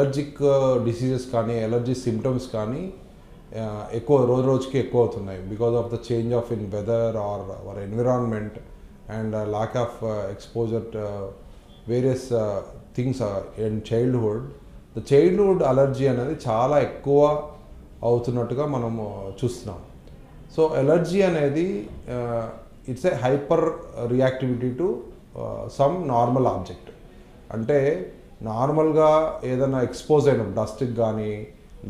Allergic diseases కానీ allergy symptoms కానీ ఎక్కువ రోజుకి ఎక్కువ అవుతున్నాయి because of the change of in weather or our environment and lack of exposure various things in childhood. The childhood allergy అనేది చాలా ఎక్కువ అవుతున్నట్టుగా మనము చూస్తున్నాం. సో ఎలర్జీ అనేది it's a hyperreactivity to some normal object. అంటే నార్మల్గా ఏదైనా ఎక్స్పోజ్ అయినప్పుడు డస్ట్కి కానీ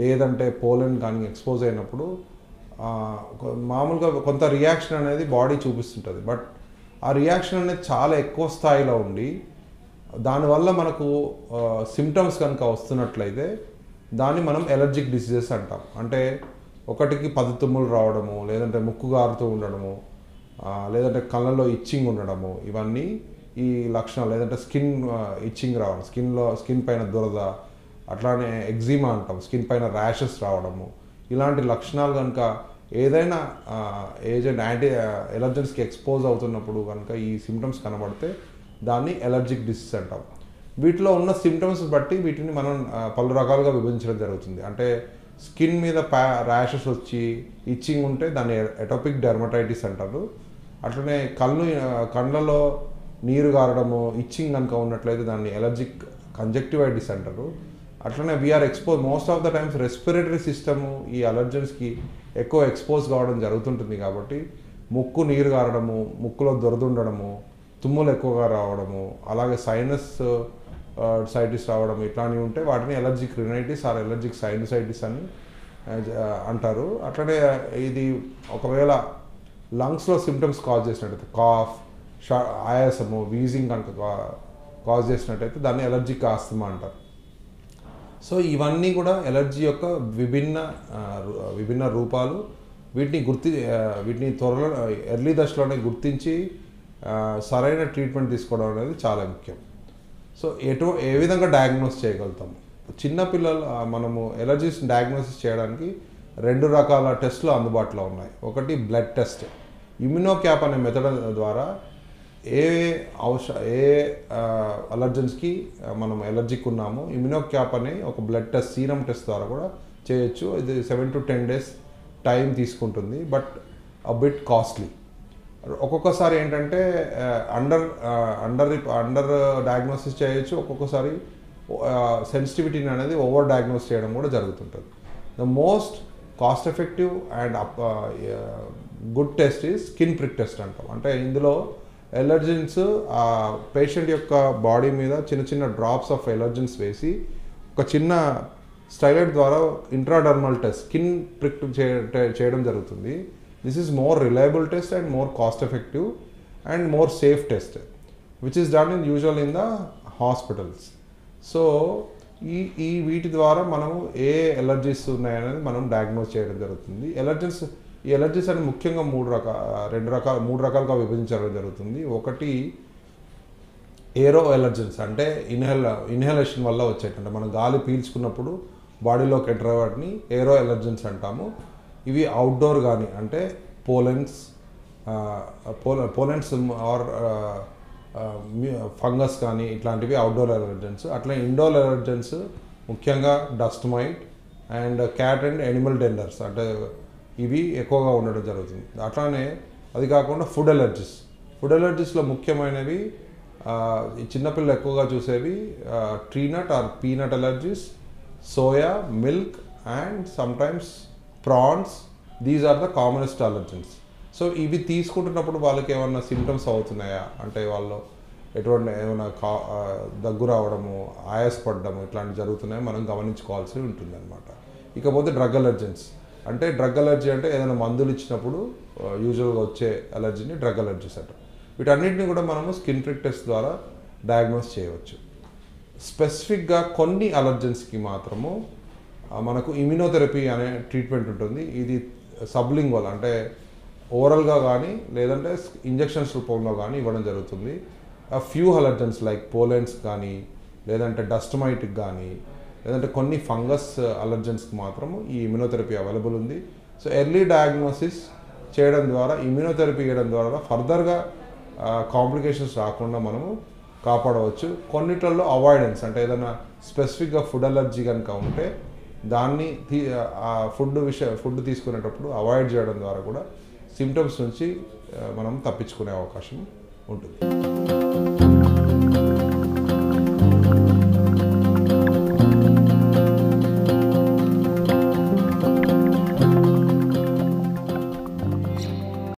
లేదంటే పోలెన్ కానీ ఎక్స్పోజ్ అయినప్పుడు మామూలుగా కొంత రియాక్షన్ అనేది బాడీ చూపిస్తుంటుంది. బట్ ఆ రియాక్షన్ అనేది చాలా ఎక్కువ స్థాయిలో ఉండి దానివల్ల మనకు సిమ్టమ్స్ కనుక వస్తున్నట్లయితే దాన్ని మనం ఎలర్జిక్ డిసీజెస్ అంటాం. అంటే ఒకటికి 10 తుమ్ములు రావడము, లేదంటే ముక్కు గారుతూ ఉండడము, లేదంటే కళ్ళల్లో ఇచ్చింగ్ ఉండడము, ఇవన్నీ ఈ లక్షణాలు. లేదంటే స్కిన్ ఇచ్చింగ్ రావడం, స్కిన్ పైన దురద, అట్లానే ఎగ్జిమా అంటాం, స్కిన్ పైన ర్యాషెస్ రావడము, ఇలాంటి లక్షణాలు కనుక ఏదైనా ఏజెంట్ యాంటీ ఎలర్జెన్స్కి ఎక్స్పోజ్ అవుతున్నప్పుడు కనుక ఈ సిమ్టమ్స్ కనబడితే దాన్ని ఎలర్జిక్ డిసీజ్ అంటాం. వీటిలో ఉన్న సిమ్టమ్స్ బట్టి వీటిని మనం పలు రకాలుగా విభజించడం జరుగుతుంది. అంటే స్కిన్ మీద ర్యాషెస్ వచ్చి ఇచ్చింగ్ ఉంటే దాన్ని ఎటోపిక్ డెర్మటైటిస్ అంటారు. అట్లనే కళ్ళలో నీరు గారడము, ఇచ్చింగ్ కనుక ఉన్నట్లయితే దాన్ని ఎలర్జిక్ కంజక్టివైటిస్ అంటారు. అట్లనే we're expose most of the times respiratory system ఈ అలర్జెన్స్కి ఎక్కువ ఎక్స్పోజ్ కావడం జరుగుతుంటుంది. కాబట్టి ముక్కు నీరు గారడము, ముక్కులో దురదుండడము, తుమ్ములు ఎక్కువగా రావడము, అలాగే సైనస్ సైటిస్ రావడం, ఇట్లాంటివి ఉంటే వాటిని allergic rhinitis or allergic sinusitis అని అంటారు. అట్లనే ఇది ఒకవేళ లంగ్స్లో సిమ్టమ్స్ కాజ్ చేసినట్టయితే కాఫ్, ఆయాసము, వీజింగ్ కనుక కాజ్ చేసినట్టయితే దాన్ని ఎలర్జిక్ ఆస్తమా అంటారు. సో ఇవన్నీ కూడా ఎలర్జీ యొక్క విభిన్న రూపాలు. వీటిని త్వరలో ఎర్లీ దశలోనే గుర్తించి సరైన ట్రీట్మెంట్ తీసుకోవడం అనేది చాలా ముఖ్యం. సో ఏ విధంగా డయాగ్నోస్ చేయగలుగుతాము? చిన్నపిల్లలు మనము ఎలర్జీస్ డయాగ్నోసిస్ చేయడానికి 2 రకాల టెస్టులు అందుబాటులో ఉన్నాయి. ఒకటి బ్లడ్ టెస్ట్. ఇమ్యునోక్యాప్ అనే మెథడ్ ద్వారా ఏ అలర్జెన్స్కి మనం ఎలర్జిక్ ఉన్నామో ఇమ్యునోక్యాప్ అనే ఒక బ్లడ్ టెస్ట్, సీరం టెస్ట్ ద్వారా కూడా చేయొచ్చు. ఇది 7 to 10 days టైం తీసుకుంటుంది, బట్ అ బిట్ కాస్ట్లీ. ఒక్కొక్కసారి ఏంటంటే అండర్ డయాగ్నోసిస్ చేయొచ్చు, ఒక్కొక్కసారి సెన్సిటివిటీని అనేది ఓవర్ డయాగ్నోస్ చేయడం కూడా జరుగుతుంటుంది. The most cost effective and good test is skin prick test అంటాం. అంటే ఇందులో ఎలర్జెన్స్ పేషెంట్ యొక్క బాడీ మీద చిన్న డ్రాప్స్ ఆఫ్ ఎలర్జెన్స్ వేసి ఒక చిన్న స్టైలెట్ ద్వారా ఇంట్రాడర్మల్ టెస్ట్, స్కిన్ ప్రిక్ చేయడం జరుగుతుంది. This is more reliable test and more cost effective and more safe test which is done usual in the hospitals. So వీటి ద్వారా మనము ఏ ఎలర్జీస్ ఉన్నాయనేది మనం డయాగ్నోస్ చేయడం జరుగుతుంది. ఈ ఎలర్జీస్ అనేది ముఖ్యంగా 3 రకాలుగా విభజించడం జరుగుతుంది. ఒకటి ఏరో ఎలర్జెన్స్, అంటే ఇన్హలేషన్ వల్ల వచ్చేటంటే మనం గాలి పీల్చుకున్నప్పుడు బాడీలోకి ఎంటర్ వాటిని ఏరో ఎలర్జెన్స్ అంటాము. ఇవి అవుట్డోర్ కానీ, అంటే పోలెన్స్ ఆర్ ఫంగస్ కానీ ఇట్లాంటివి అవుట్డోర్ ఎలర్జెన్స్. అట్లా ఇండోర్ ఎలర్జెన్స్ ముఖ్యంగా dust mite and cat and animal danders, అంటే ఇవి ఎక్కువగా ఉండడం జరుగుతుంది. అట్లానే అది కాకుండా ఫుడ్ ఎలర్జీస్లో ముఖ్యమైనవి ఈ చిన్నపిల్లలు ఎక్కువగా చూసేవి tree nut or peanut allergies, soya, milk and sometimes prawns. These are the commonest allergens. So ఇవి తీసుకుంటున్నప్పుడు వాళ్ళకి ఏమన్నా సిమ్టమ్స్ అవుతున్నాయా అంటే వాళ్ళు ఏమైనా దగ్గు రావడము, ఆయాసపడము ఇట్లాంటివి జరుగుతున్నాయో మనం గమనించుకోవాల్సి ఉంటుంది అనమాట. ఇకపోతే డ్రగ్ ఎలర్జెన్స్, అంటే డ్రగ్ ఎలర్జీ అంటే ఏదైనా మందులు ఇచ్చినప్పుడు యూజువల్గా వచ్చే ఎలర్జీని డ్రగ్ ఎలర్జీస్ అంటారు. వీటన్నిటిని కూడా మనము స్కిన్ ప్రిక్ టెస్ట్ ద్వారా డయాగ్నోస్ చేయవచ్చు. స్పెసిఫిక్గా కొన్ని అలర్జెన్స్కి మాత్రము మనకు ఇమ్యునోథెరపీ అనే ట్రీట్మెంట్ ఉంటుంది. ఇది సబ్లింగ్వల్, అంటే ఓరల్గా కానీ లేదంటే ఇంజెక్షన్స్ రూపంలో కానీ ఇవ్వడం జరుగుతుంది. ఫ్యూ అలర్జెన్స్ లైక్ పోలెన్స్ కానీ లేదంటే డస్ట్ మైట్కి కానీ లేదంటే కొన్ని ఫంగస్ అలర్జెన్స్కి మాత్రము ఈ ఇమ్యునోథెరపీ అవైలబుల్ ఉంది. సో ఎర్లీ డయాగ్నోసిస్ చేయడం ద్వారా, ఇమ్యునోథెరపీ చేయడం ద్వారా ఫర్దర్గా కాంప్లికేషన్స్ రాకుండా మనము కాపాడవచ్చు. కొన్నిట్లలో అవాయిడెన్స్ అంటే ఏదైనా స్పెసిఫిక్గా ఫుడ్ అలర్జీ కనుక ఉంటే దాన్ని ఆ ఫుడ్ తీసుకునేటప్పుడు అవాయిడ్ చేయడం ద్వారా కూడా సిమ్టమ్స్ నుంచి మనం తప్పించుకునే అవకాశం ఉంటుంది.